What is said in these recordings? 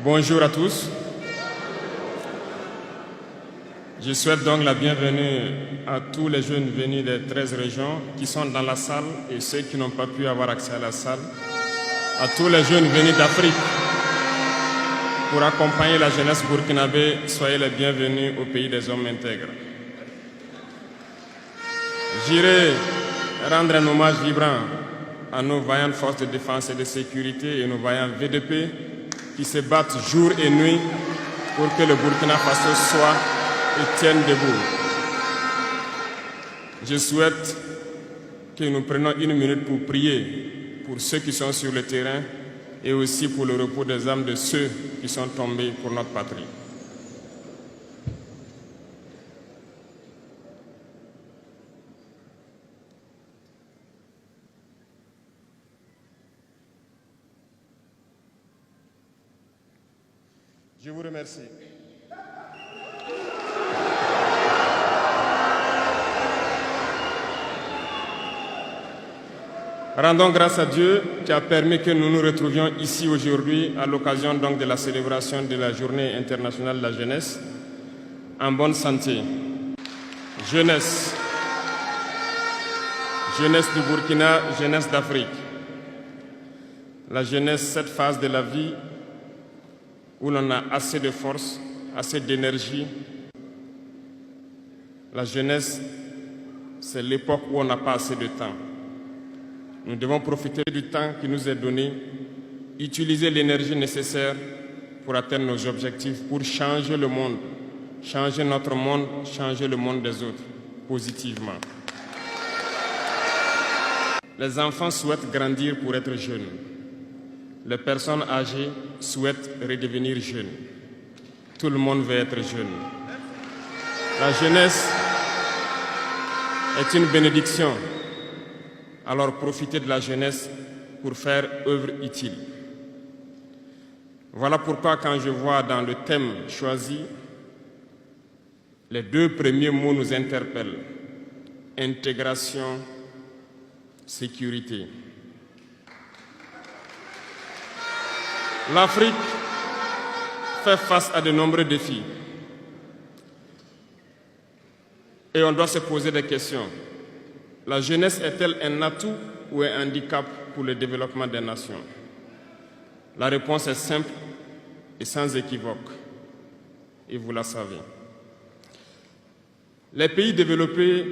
Bonjour à tous. Je souhaite donc la bienvenue à tous les jeunes venus des 13 régions qui sont dans la salle et ceux qui n'ont pas pu avoir accès à la salle. À tous les jeunes venus d'Afrique pour accompagner la jeunesse burkinabé, soyez les bienvenus au pays des hommes intègres. J'irai rendre un hommage vibrant à nos vaillantes forces de défense et de sécurité et nos vaillants VDP qui se battent jour et nuit pour que le Burkina Faso soit et tienne debout. Je souhaite que nous prenions une minute pour prier pour ceux qui sont sur le terrain et aussi pour le repos des âmes de ceux qui sont tombés pour notre patrie. Je vous remercie. Rendons grâce à Dieu qui a permis que nous nous retrouvions ici aujourd'hui à l'occasion donc de la célébration de la Journée internationale de la jeunesse en bonne santé. Jeunesse. Jeunesse du Burkina, jeunesse d'Afrique. La jeunesse, cette phase de la vie où l'on a assez de force, assez d'énergie. La jeunesse, c'est l'époque où on n'a pas assez de temps. Nous devons profiter du temps qui nous est donné, utiliser l'énergie nécessaire pour atteindre nos objectifs, pour changer le monde, changer notre monde, changer le monde des autres, positivement. Les enfants souhaitent grandir pour être jeunes. Les personnes âgées souhaitent redevenir jeunes. Tout le monde veut être jeune. La jeunesse est une bénédiction. Alors profitez de la jeunesse pour faire œuvre utile. Voilà pourquoi quand je vois dans le thème choisi, les deux premiers mots nous interpellent. Intégration, sécurité. L'Afrique fait face à de nombreux défis. Et on doit se poser des questions. La jeunesse est-elle un atout ou un handicap pour le développement des nations? La réponse est simple et sans équivoque. Et vous la savez. Les pays développés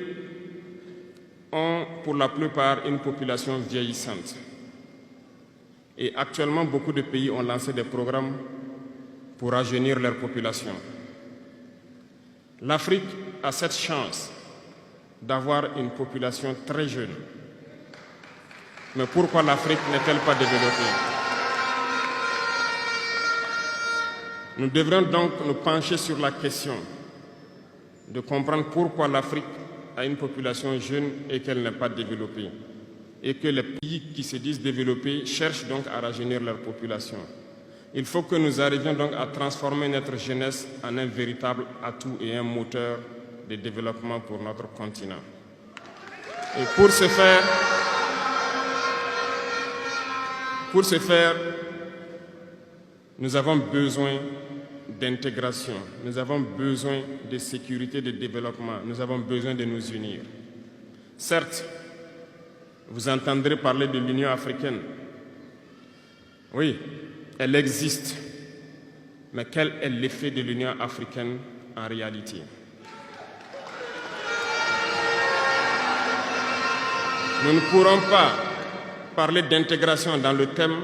ont pour la plupart une population vieillissante. Et actuellement, beaucoup de pays ont lancé des programmes pour rajeunir leur population. L'Afrique a cette chance d'avoir une population très jeune. Mais pourquoi l'Afrique n'est-elle pas développée? Nous devrons donc nous pencher sur la question de comprendre pourquoi l'Afrique a une population jeune et qu'elle n'est pas développée. Et que les pays qui se disent développés cherchent donc à rajeunir leur population. Il faut que nous arrivions donc à transformer notre jeunesse en un véritable atout et un moteur de développement pour notre continent. Et pour ce faire, nous avons besoin d'intégration, nous avons besoin de sécurité, de développement, nous avons besoin de nous unir. Certes, vous entendrez parler de l'Union africaine. Oui, elle existe. Mais quel est l'effet de l'Union africaine en réalité? Nous ne pourrons pas parler d'intégration dans le thème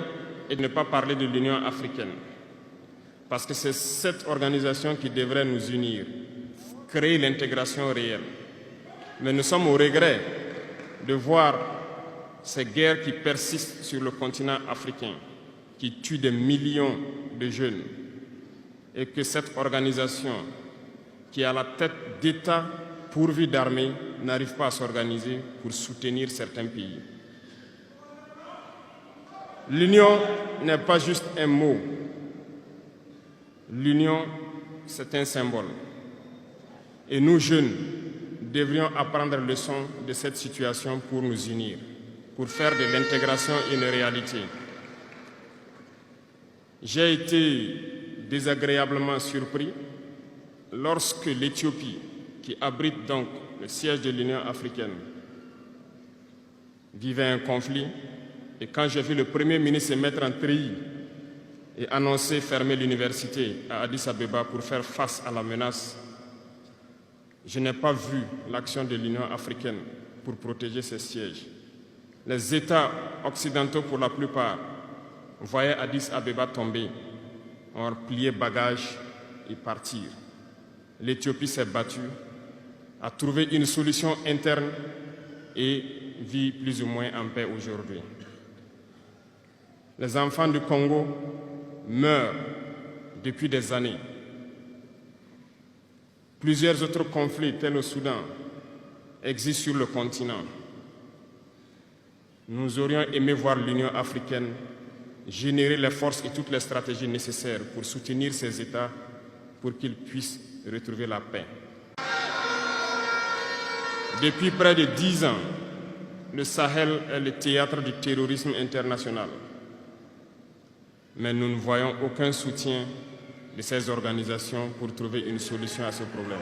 et ne pas parler de l'Union africaine. Parce que c'est cette organisation qui devrait nous unir, créer l'intégration réelle. Mais nous sommes au regret de voir ces guerres qui persistent sur le continent africain, qui tuent des millions de jeunes, et que cette organisation, qui est à la tête d'États pourvus d'armées, n'arrive pas à s'organiser pour soutenir certains pays. L'union n'est pas juste un mot. L'union, c'est un symbole. Et nous, jeunes, devrions apprendre leçon de cette situation pour nous unir, pour faire de l'intégration une réalité. J'ai été désagréablement surpris lorsque l'Éthiopie, qui abrite donc le siège de l'Union africaine, vivait un conflit. Et quand j'ai vu le Premier ministre se mettre en treillis et annoncer fermer l'université à Addis Abeba pour faire face à la menace, je n'ai pas vu l'action de l'Union africaine pour protéger ses sièges. Les États occidentaux, pour la plupart, voyaient Addis Abeba tomber, ont plié bagages et partir. L'Éthiopie s'est battue, a trouvé une solution interne et vit plus ou moins en paix aujourd'hui. Les enfants du Congo meurent depuis des années. Plusieurs autres conflits, tels au Soudan, existent sur le continent. Nous aurions aimé voir l'Union africaine générer les forces et toutes les stratégies nécessaires pour soutenir ces États pour qu'ils puissent retrouver la paix. Depuis près de 10 ans, le Sahel est le théâtre du terrorisme international. Mais nous ne voyons aucun soutien de ces organisations pour trouver une solution à ce problème.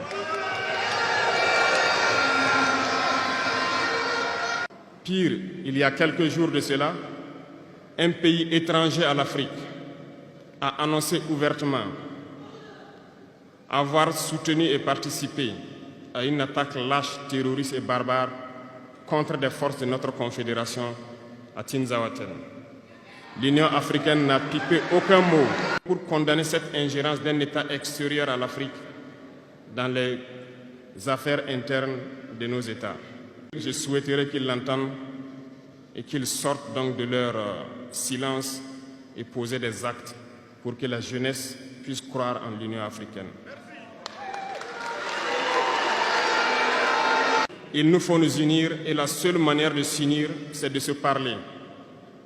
Pire, il y a quelques jours de cela, un pays étranger à l'Afrique a annoncé ouvertement avoir soutenu et participé à une attaque lâche, terroriste et barbare contre des forces de notre confédération à Tinzaouaten. L'Union africaine n'a pipé aucun mot pour condamner cette ingérence d'un État extérieur à l'Afrique dans les affaires internes de nos États. Je souhaiterais qu'ils l'entendent et qu'ils sortent donc de leur silence et poser des actes pour que la jeunesse puisse croire en l'Union africaine. Il nous faut nous unir et la seule manière de s'unir, c'est de se parler,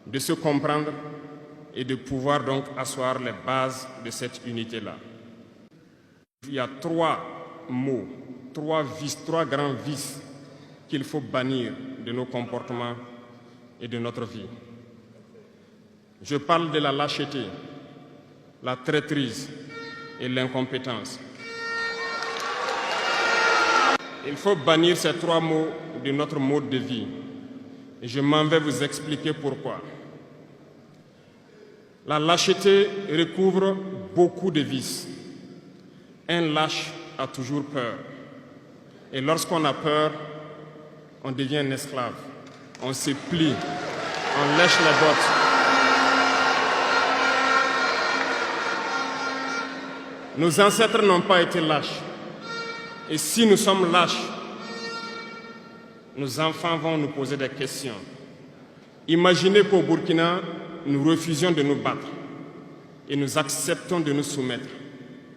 de se comprendre et de pouvoir donc asseoir les bases de cette unité-là. Il y a 3 mots, 3 vices, 3 grands vices qu'il faut bannir de nos comportements et de notre vie. Je parle de la lâcheté, la traîtrise et l'incompétence. Il faut bannir ces 3 mots de notre mode de vie. Et je m'en vais vous expliquer pourquoi. La lâcheté recouvre beaucoup de vices. Un lâche a toujours peur. Et lorsqu'on a peur, on devient un esclave. On se plie, on lèche les bottes. Nos ancêtres n'ont pas été lâches. Et si nous sommes lâches, nos enfants vont nous poser des questions. Imaginez qu'au Burkina, nous refusions de nous battre et nous acceptons de nous soumettre,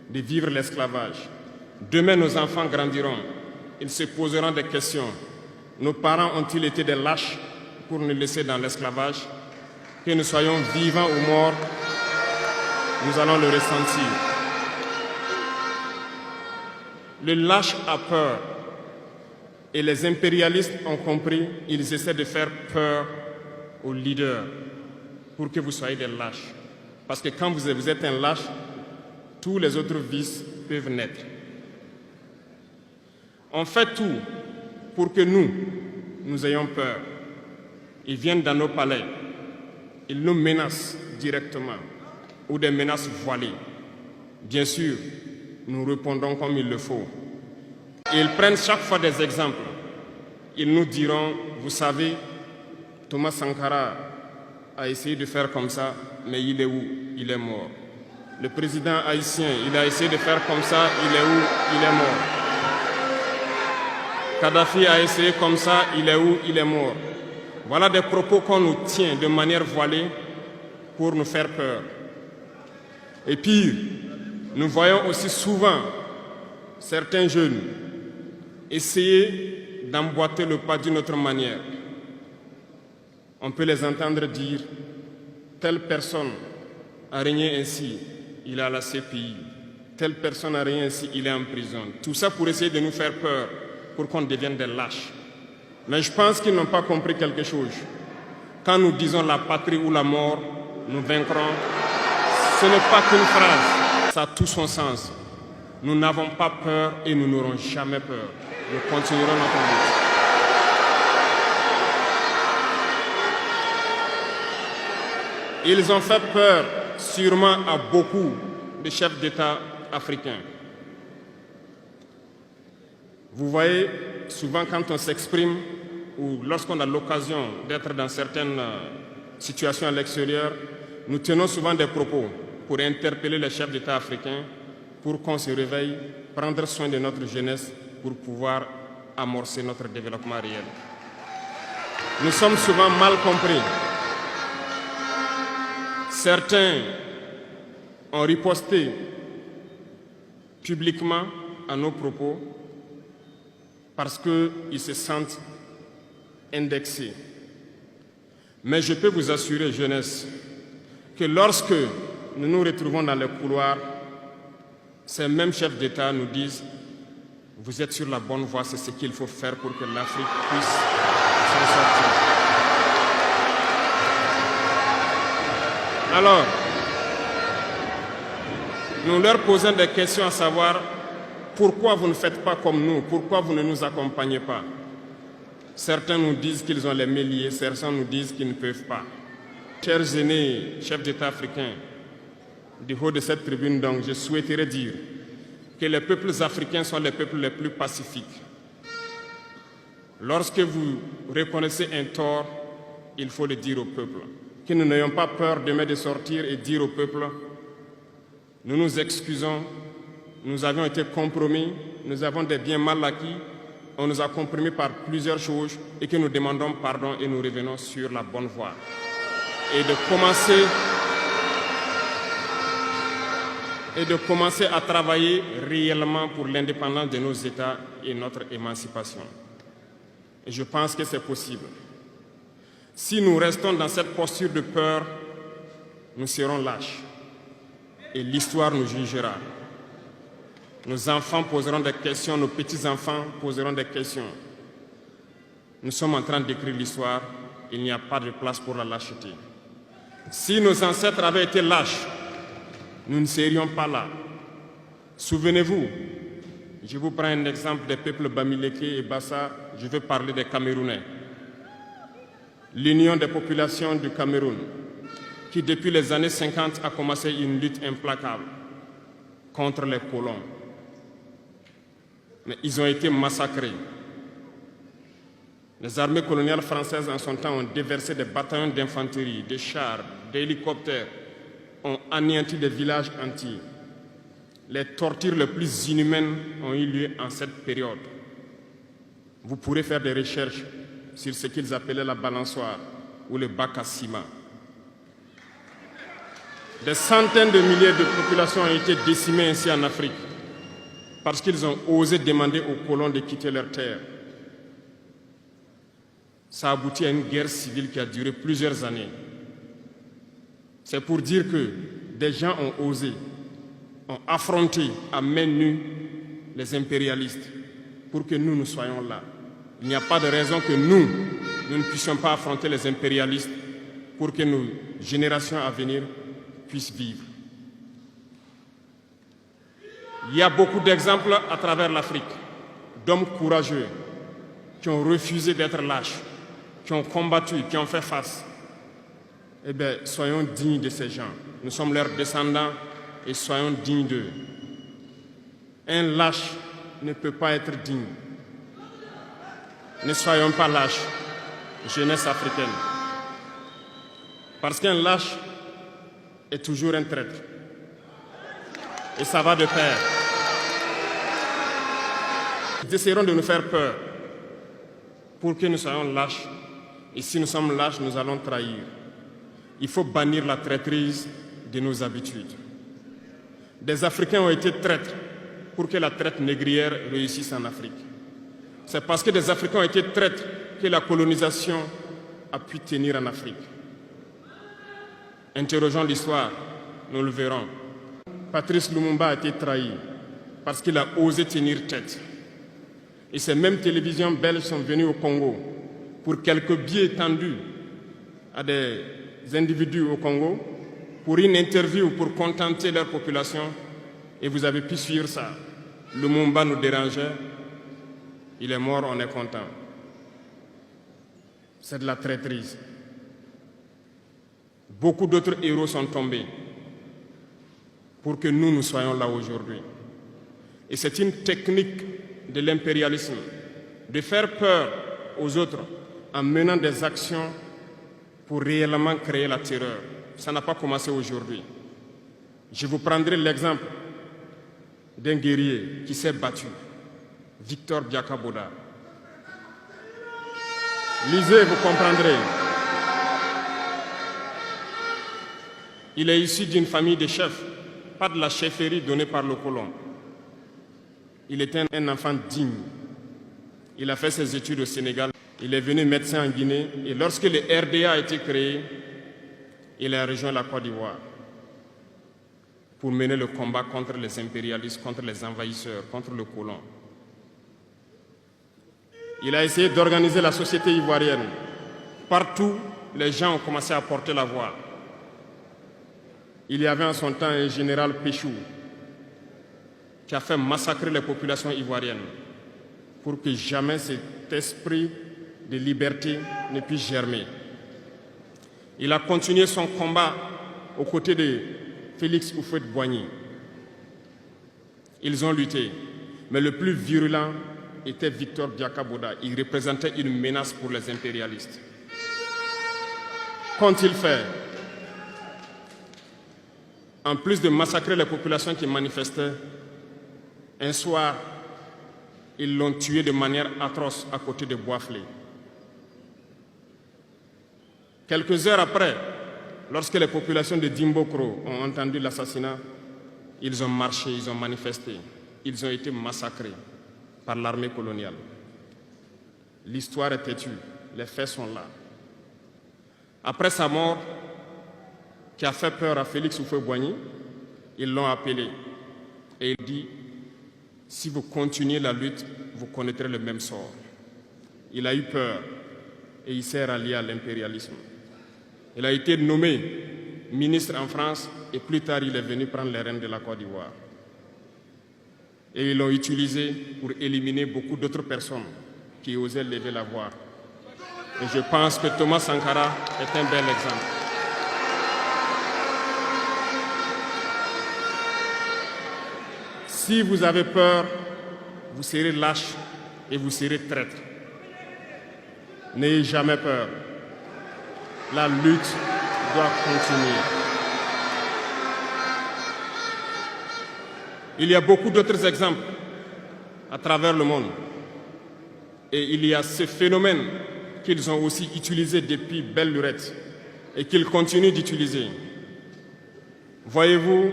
de vivre l'esclavage. Demain, nos enfants grandiront. Ils se poseront des questions. Nos parents ont-ils été des lâches pour nous laisser dans l'esclavage? Que nous soyons vivants ou morts, nous allons le ressentir. Le lâche a peur et les impérialistes ont compris, ils essaient de faire peur aux leaders pour que vous soyez des lâches. Parce que quand vous êtes un lâche, tous les autres vices peuvent naître. On fait tout pour que nous ayons peur. Ils viennent dans nos palais, ils nous menacent directement ou des menaces voilées. Bien sûr, nous répondons comme il le faut. Ils prennent chaque fois des exemples. Ils nous diront, vous savez, Thomas Sankara a essayé de faire comme ça, mais il est où? Il est mort. Le président haïtien, il a essayé de faire comme ça, il est où? Il est mort. Kadhafi a essayé comme ça, il est où? Il est mort. Voilà des propos qu'on nous tient de manière voilée pour nous faire peur. Et pire, nous voyons aussi souvent certains jeunes essayer d'emboîter le pas d'une autre manière. On peut les entendre dire « telle personne a régné ainsi, il est à la CPI. Telle personne a régné ainsi, il est en prison. » Tout ça pour essayer de nous faire peur, pour qu'on devienne des lâches. Mais je pense qu'ils n'ont pas compris quelque chose. Quand nous disons la patrie ou la mort, nous vaincrons, ce n'est pas qu'une phrase. Ça a tout son sens. Nous n'avons pas peur et nous n'aurons jamais peur. Nous continuerons notre lutte. Ils ont fait peur sûrement à beaucoup de chefs d'État africains. Vous voyez, souvent quand on s'exprime ou lorsqu'on a l'occasion d'être dans certaines situations à l'extérieur, nous tenons souvent des propos pour interpeller les chefs d'État africains pour qu'on se réveille, prendre soin de notre jeunesse pour pouvoir amorcer notre développement réel. Nous sommes souvent mal compris. Certains ont riposté publiquement à nos propos parce qu'ils se sentent indexés. Mais je peux vous assurer, jeunesse, que lorsque nous nous retrouvons dans les couloirs, ces mêmes chefs d'État nous disent « Vous êtes sur la bonne voie, c'est ce qu'il faut faire pour que l'Afrique puisse s'en sortir. » Alors, nous leur posons des questions à savoir pourquoi vous ne faites pas comme nous, pourquoi vous ne nous accompagnez pas. Certains nous disent qu'ils ont les mains liées, certains nous disent qu'ils ne peuvent pas. Chers aînés, chefs d'État africains, du haut de cette tribune, donc, je souhaiterais dire que les peuples africains sont les peuples les plus pacifiques. Lorsque vous reconnaissez un tort, il faut le dire au peuple. Que nous n'ayons pas peur demain de sortir et dire au peuple, nous nous excusons, nous avions été compromis, nous avons des biens mal acquis, on nous a compromis par plusieurs choses et que nous demandons pardon et nous revenons sur la bonne voie. Et de commencer à travailler réellement pour l'indépendance de nos États et notre émancipation. Et je pense que c'est possible. Si nous restons dans cette posture de peur, nous serons lâches et l'histoire nous jugera. Nos enfants poseront des questions, nos petits-enfants poseront des questions. Nous sommes en train d'écrire l'histoire, il n'y a pas de place pour la lâcheté. Si nos ancêtres avaient été lâches, nous ne serions pas là. Souvenez-vous, je vous prends un exemple des peuples Bamileke et Bassa, je veux parler des Camerounais. L'Union des populations du Cameroun, qui depuis les années 50 a commencé une lutte implacable contre les colons. Mais ils ont été massacrés. Les armées coloniales françaises en son temps ont déversé des bataillons d'infanterie, des chars, des hélicoptères, ont anéanti des villages entiers. Les tortures les plus inhumaines ont eu lieu en cette période. Vous pourrez faire des recherches sur ce qu'ils appelaient la balançoire ou le bac à ciment. Des centaines de milliers de populations ont été décimées ainsi en Afrique parce qu'ils ont osé demander aux colons de quitter leurs terres. Ça a abouti à une guerre civile qui a duré plusieurs années. C'est pour dire que des gens ont osé, ont affronté à main nue les impérialistes pour que nous soyons là. Il n'y a pas de raison que nous ne puissions pas affronter les impérialistes pour que nos générations à venir puissent vivre. Il y a beaucoup d'exemples à travers l'Afrique d'hommes courageux qui ont refusé d'être lâches, qui ont combattu, qui ont fait face. Eh bien, soyons dignes de ces gens. Nous sommes leurs descendants et soyons dignes d'eux. Un lâche ne peut pas être digne. Ne soyons pas lâches, jeunesse africaine. Parce qu'un lâche est toujours un traître. Et ça va de pair. Ils essaieront de nous faire peur pour que nous soyons lâches. Et si nous sommes lâches, nous allons trahir. Il faut bannir la traîtrise de nos habitudes. Des Africains ont été traîtres pour que la traite négrière réussisse en Afrique. C'est parce que des Africains ont été traîtres que la colonisation a pu tenir en Afrique. Interrogeons l'histoire, nous le verrons. Patrice Lumumba a été trahi parce qu'il a osé tenir tête. Et ces mêmes télévisions belges sont venues au Congo pour quelques billets tendus à des individus au Congo pour une interview pour contenter leur population. Et vous avez pu suivre ça. Lumumba nous dérangeait. Il est mort, on est content. C'est de la traîtrise. Beaucoup d'autres héros sont tombés pour que nous soyons là aujourd'hui. Et c'est une technique de l'impérialisme de faire peur aux autres en menant des actions pour réellement créer la terreur. Ça n'a pas commencé aujourd'hui. Je vous prendrai l'exemple d'un guerrier qui s'est battu, Victor Biakaboda. Lisez, vous comprendrez. Il est issu d'une famille de chefs, pas de la chefferie donnée par le colon. Il était un enfant digne. Il a fait ses études au Sénégal. Il est venu médecin en Guinée. Et lorsque le RDA a été créé, il a rejoint la Côte d'Ivoire pour mener le combat contre les impérialistes, contre les envahisseurs, contre le colon. Il a essayé d'organiser la société ivoirienne. Partout, les gens ont commencé à porter la voix. Il y avait en son temps un général Péchou qui a fait massacrer les populations ivoiriennes pour que jamais cet esprit de liberté ne puisse germer. Il a continué son combat aux côtés de Félix Houphouët-Boigny. Ils ont lutté, mais le plus virulent était Victor Biakaboda. Il représentait une menace pour les impérialistes. Qu'ont-ils fait? En plus de massacrer les populations qui manifestaient, un soir, ils l'ont tué de manière atroce à côté de Boisflé. Quelques heures après, lorsque les populations de Dimbokro ont entendu l'assassinat, ils ont marché, ils ont manifesté, ils ont été massacrés par l'armée coloniale. L'histoire est têtue, les faits sont là. Après sa mort, qui a fait peur à Félix Houphouët-Boigny, ils l'ont appelé et il dit: si vous continuez la lutte, vous connaîtrez le même sort. Il a eu peur et il s'est rallié à l'impérialisme. Il a été nommé ministre en France et plus tard il est venu prendre les rênes de la Côte d'Ivoire. Et ils l'ont utilisé pour éliminer beaucoup d'autres personnes qui osaient lever la voix. Et je pense que Thomas Sankara est un bel exemple. Si vous avez peur, vous serez lâche et vous serez traître. N'ayez jamais peur. La lutte doit continuer. Il y a beaucoup d'autres exemples à travers le monde. Et il y a ce phénomène qu'ils ont aussi utilisé depuis belle lurette et qu'ils continuent d'utiliser. Voyez-vous,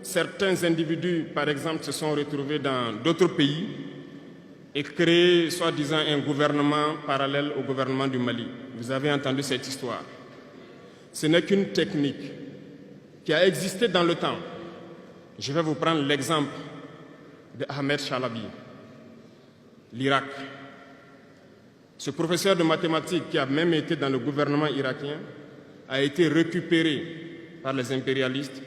certains individus, par exemple, se sont retrouvés dans d'autres pays et créé, soi-disant, un gouvernement parallèle au gouvernement du Mali. Vous avez entendu cette histoire. Ce n'est qu'une technique qui a existé dans le temps. Je vais vous prendre l'exemple de Ahmed Chalabi, l'Irak. Ce professeur de mathématiques qui a même été dans le gouvernement irakien a été récupéré par les impérialistes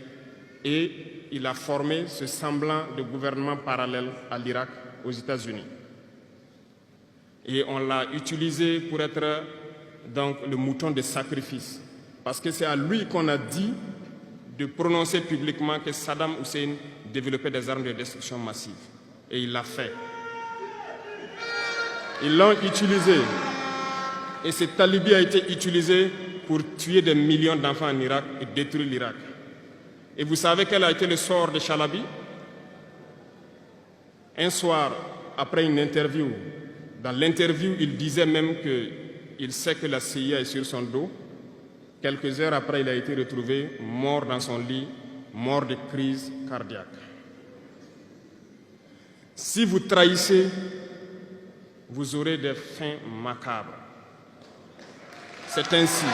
et il a formé ce semblant de gouvernement parallèle à l'Irak, aux États-Unis. Et on l'a utilisé pour être donc le mouton de sacrifice. Parce que c'est à lui qu'on a dit de prononcer publiquement que Saddam Hussein développait des armes de destruction massive. Et il l'a fait. Ils l'ont utilisé. Et cet alibi a été utilisé pour tuer des millions d'enfants en Irak et détruire l'Irak. Et vous savez quel a été le sort de Chalabi? Un soir, après une interview, dans l'interview, il disait même qu'il sait que la CIA est sur son dos. Quelques heures après, il a été retrouvé mort dans son lit, mort de crise cardiaque. Si vous trahissez, vous aurez des fins macabres. C'est ainsi.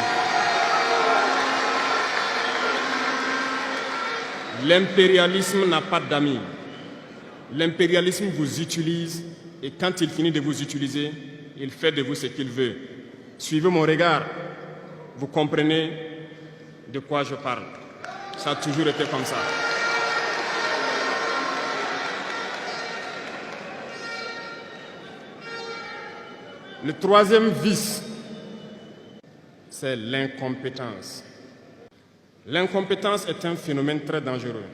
L'impérialisme n'a pas d'amis. L'impérialisme vous utilise et quand il finit de vous utiliser, il fait de vous ce qu'il veut. Suivez mon regard, vous comprenez de quoi je parle. Ça a toujours été comme ça. Le troisième vice, c'est l'incompétence. L'incompétence est un phénomène très dangereux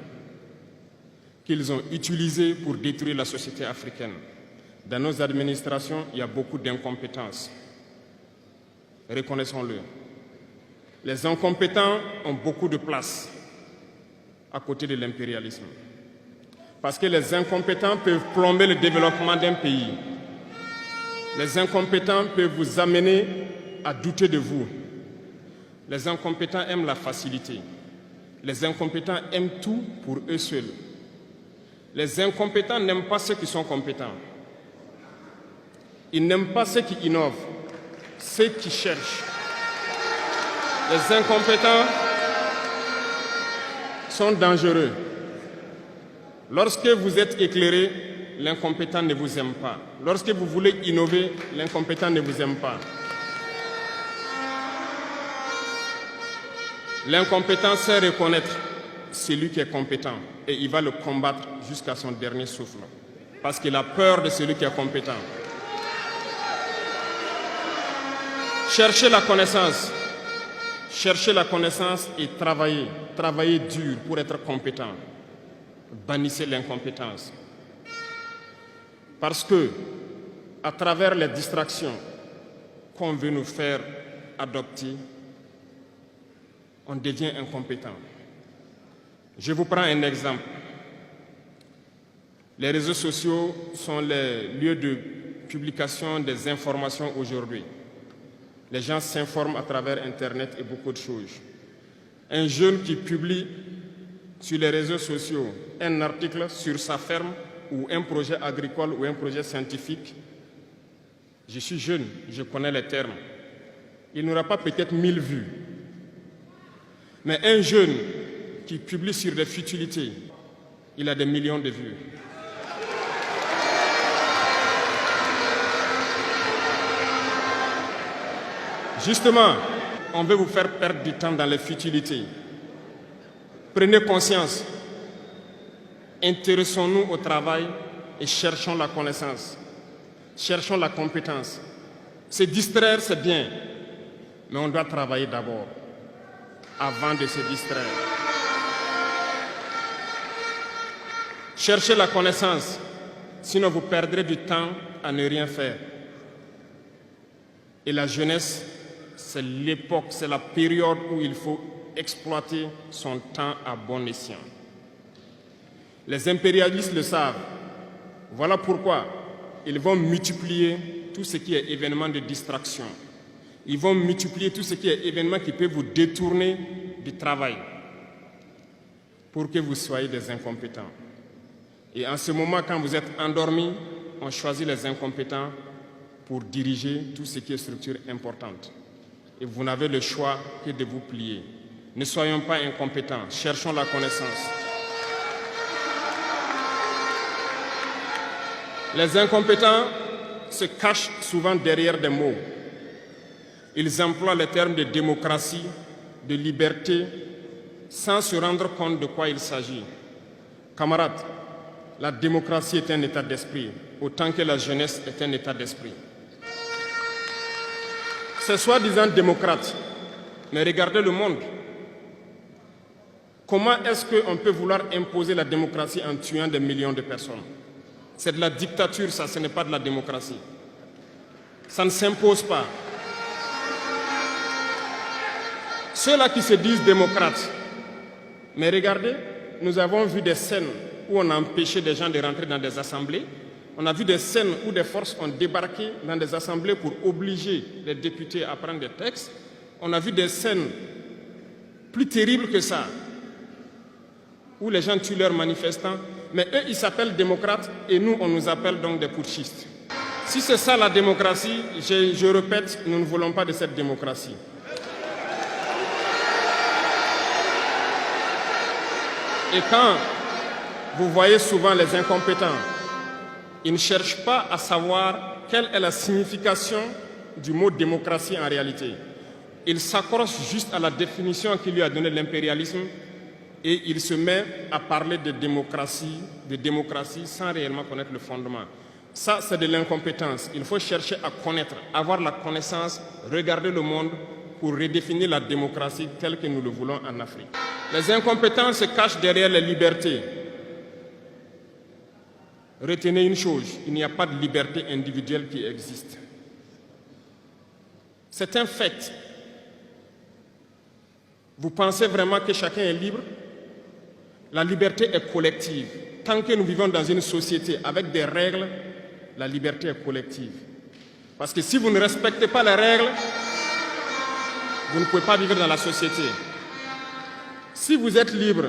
qu'ils ont utilisé pour détruire la société africaine. Dans nos administrations, il y a beaucoup d'incompétence. Reconnaissons-le. Les incompétents ont beaucoup de place à côté de l'impérialisme. Parce que les incompétents peuvent plomber le développement d'un pays. Les incompétents peuvent vous amener à douter de vous. Les incompétents aiment la facilité. Les incompétents aiment tout pour eux seuls. Les incompétents n'aiment pas ceux qui sont compétents. Ils n'aiment pas ceux qui innovent, ceux qui cherchent. Les incompétents sont dangereux. Lorsque vous êtes éclairé, l'incompétent ne vous aime pas. Lorsque vous voulez innover, l'incompétent ne vous aime pas. L'incompétent sait reconnaître celui qui est compétent et il va le combattre jusqu'à son dernier souffle parce qu'il a peur de celui qui est compétent. Cherchez la connaissance et travaillez dur pour être compétent. Bannissez l'incompétence. Parce que, à travers les distractions qu'on veut nous faire adopter, on devient incompétent. Je vous prends un exemple. Les réseaux sociaux sont les lieux de publication des informations aujourd'hui. Les gens s'informent à travers Internet et beaucoup de choses. Un jeune qui publie sur les réseaux sociaux un article sur sa ferme ou un projet agricole ou un projet scientifique, je suis jeune, je connais les termes. Il n'aura pas peut-être 1000 vues. Mais un jeune qui publie sur des futilités, il a des millions de vues. Justement, on veut vous faire perdre du temps dans les futilités. Prenez conscience. Intéressons-nous au travail et cherchons la connaissance. Cherchons la compétence. Se distraire, c'est bien, mais on doit travailler d'abord, avant de se distraire. Cherchez la connaissance, sinon vous perdrez du temps à ne rien faire. Et la jeunesse, c'est l'époque, c'est la période où il faut exploiter son temps à bon escient. Les impérialistes le savent. Voilà pourquoi ils vont multiplier tout ce qui est événement de distraction. Ils vont multiplier tout ce qui est événement qui peut vous détourner du travail pour que vous soyez des incompétents. Et en ce moment, quand vous êtes endormis, on choisit les incompétents pour diriger tout ce qui est structure importante. Et vous n'avez le choix que de vous plier. Ne soyons pas incompétents, cherchons la connaissance. Les incompétents se cachent souvent derrière des mots. Ils emploient les termes de démocratie, de liberté, sans se rendre compte de quoi il s'agit. Camarades, la démocratie est un état d'esprit, autant que la jeunesse est un état d'esprit. C'est soi-disant démocrate, mais regardez le monde. Comment est-ce qu'on peut vouloir imposer la démocratie en tuant des millions de personnes? C'est de la dictature, ça, ce n'est pas de la démocratie. Ça ne s'impose pas. Ceux-là qui se disent démocrates, mais regardez, nous avons vu des scènes où on a empêché des gens de rentrer dans des assemblées. On a vu des scènes où des forces ont débarqué dans des assemblées pour obliger les députés à prendre des textes. On a vu des scènes plus terribles que ça, où les gens tuent leurs manifestants. Mais eux, ils s'appellent démocrates et nous, on nous appelle donc des putschistes. Si c'est ça la démocratie, je répète, nous ne voulons pas de cette démocratie. Et quand vous voyez souvent les incompétents, ils ne cherchent pas à savoir quelle est la signification du mot démocratie en réalité. Ils s'accrochent juste à la définition qui lui a donné l'impérialisme et il se met à parler de démocratie sans réellement connaître le fondement. Ça, c'est de l'incompétence. Il faut chercher à connaître, avoir la connaissance, regarder le monde pour redéfinir la démocratie telle que nous le voulons en Afrique. Les incompétents se cachent derrière les libertés. Retenez une chose, il n'y a pas de liberté individuelle qui existe. C'est un fait. Vous pensez vraiment que chacun est libre? La liberté est collective. Tant que nous vivons dans une société avec des règles, la liberté est collective. Parce que si vous ne respectez pas les règles, vous ne pouvez pas vivre dans la société. Si vous êtes libre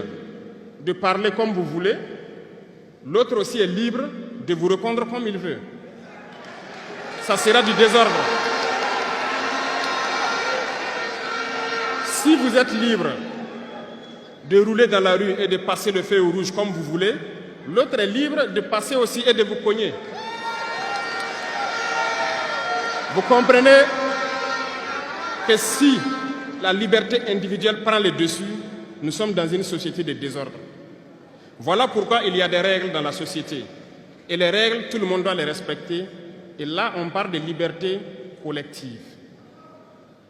de parler comme vous voulez, l'autre aussi est libre de vous répondre comme il veut. Ça sera du désordre. Si vous êtes libre de rouler dans la rue et de passer le feu rouge comme vous voulez, l'autre est libre de passer aussi et de vous cogner. Vous comprenez que si la liberté individuelle prend le dessus, nous sommes dans une société de désordre. Voilà pourquoi il y a des règles dans la société. Et les règles, tout le monde doit les respecter. Et là, on parle de liberté collective.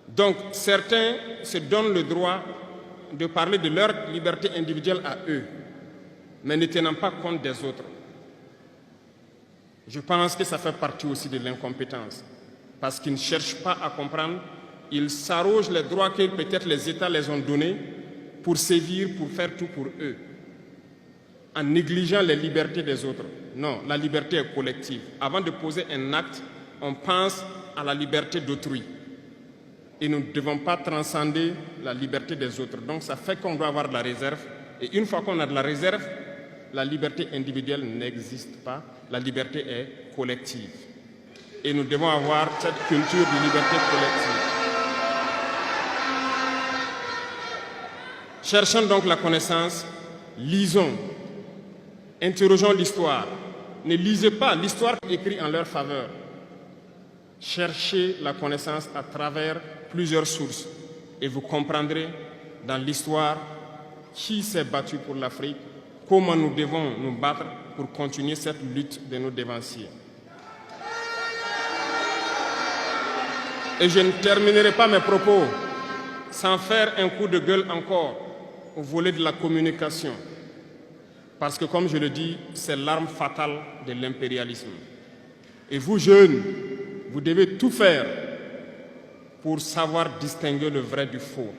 Donc, certains se donnent le droit de parler de leur liberté individuelle à eux, mais ne tenant pas compte des autres. Je pense que ça fait partie aussi de l'incompétence, parce qu'ils ne cherchent pas à comprendre, ils s'arrogent les droits que peut-être les États les ont donnés pour sévir, pour faire tout pour eux, en négligeant les libertés des autres. Non, la liberté est collective. Avant de poser un acte, on pense à la liberté d'autrui. Et nous ne devons pas transcender la liberté des autres. Donc ça fait qu'on doit avoir de la réserve. Et une fois qu'on a de la réserve, la liberté individuelle n'existe pas. La liberté est collective. Et nous devons avoir cette culture de liberté collective. Cherchons donc la connaissance, lisons, interrogeons l'histoire. Ne lisez pas l'histoire écrite en leur faveur. Cherchez la connaissance à travers plusieurs sources et vous comprendrez dans l'histoire qui s'est battu pour l'Afrique, comment nous devons nous battre pour continuer cette lutte de nos dévanciers. Et je ne terminerai pas mes propos sans faire un coup de gueule encore au volet de la communication. Parce que, comme je le dis, c'est l'arme fatale de l'impérialisme. Et vous, jeunes, vous devez tout faire pour savoir distinguer le vrai du faux.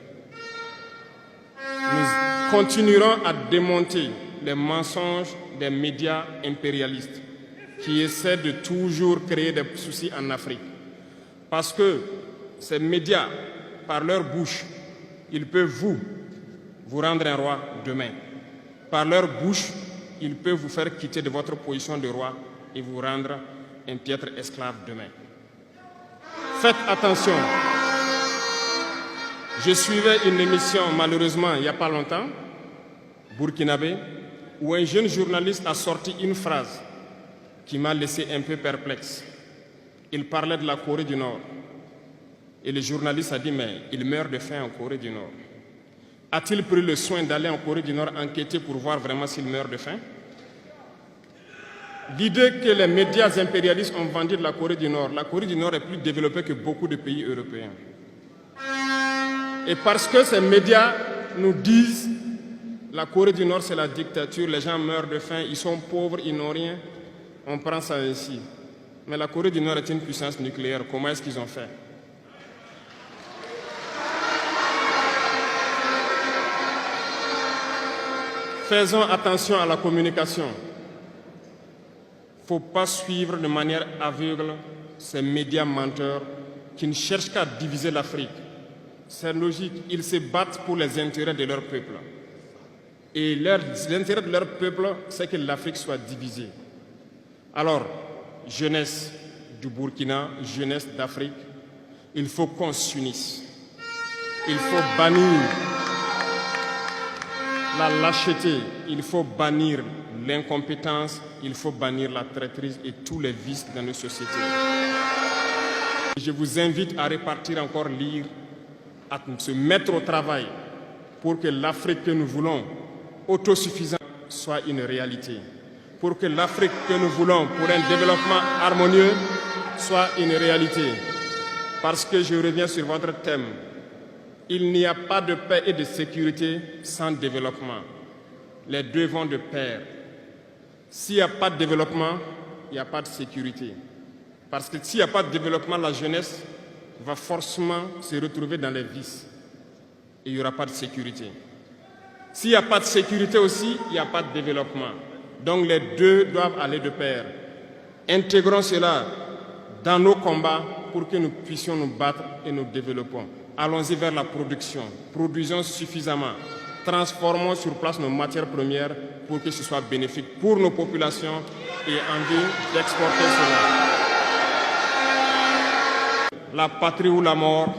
Nous continuerons à démonter les mensonges des médias impérialistes qui essaient de toujours créer des soucis en Afrique. Parce que ces médias, par leur bouche, ils peuvent vous rendre un roi demain. Par leur bouche, ils peuvent vous faire quitter de votre position de roi et vous rendre un piètre esclave demain. Faites attention. Je suivais une émission, malheureusement, il n'y a pas longtemps, burkinabé, où un jeune journaliste a sorti une phrase qui m'a laissé un peu perplexe. Il parlait de la Corée du Nord. Et le journaliste a dit, mais il meurt de faim en Corée du Nord. A-t-il pris le soin d'aller en Corée du Nord enquêter pour voir vraiment s'il meurt de faim? L'idée que les médias impérialistes ont vendu de la Corée du Nord est plus développée que beaucoup de pays européens. Et parce que ces médias nous disent la Corée du Nord c'est la dictature, les gens meurent de faim, ils sont pauvres, ils n'ont rien, on prend ça ainsi. Mais la Corée du Nord est une puissance nucléaire, comment est-ce qu'ils ont fait? Faisons attention à la communication. Il ne faut pas suivre de manière aveugle ces médias menteurs qui ne cherchent qu'à diviser l'Afrique. C'est logique, ils se battent pour les intérêts de leur peuple. Et l'intérêt de leur peuple, c'est que l'Afrique soit divisée. Alors, jeunesse du Burkina, jeunesse d'Afrique, il faut qu'on s'unisse. Il faut bannir la lâcheté, il faut bannir l'incompétence, il faut bannir la traîtrise et tous les vices dans nos sociétés. Je vous invite à repartir encore lire, à se mettre au travail pour que l'Afrique que nous voulons, autosuffisante, soit une réalité. pour que l'Afrique que nous voulons pour un développement harmonieux soit une réalité. Parce que je reviens sur votre thème, il n'y a pas de paix et de sécurité sans développement. Les deux vont de pair. S'il n'y a pas de développement, il n'y a pas de sécurité. Parce que s'il n'y a pas de développement, la jeunesse va forcément se retrouver dans les vices. Et il n'y aura pas de sécurité. S'il n'y a pas de sécurité aussi, il n'y a pas de développement. Donc les deux doivent aller de pair. Intégrons cela dans nos combats pour que nous puissions nous battre et nous développons. Allons-y vers la production. Produisons suffisamment. Transformons sur place nos matières premières pour que ce soit bénéfique pour nos populations et en vue d'exporter cela. La patrie ou la mort,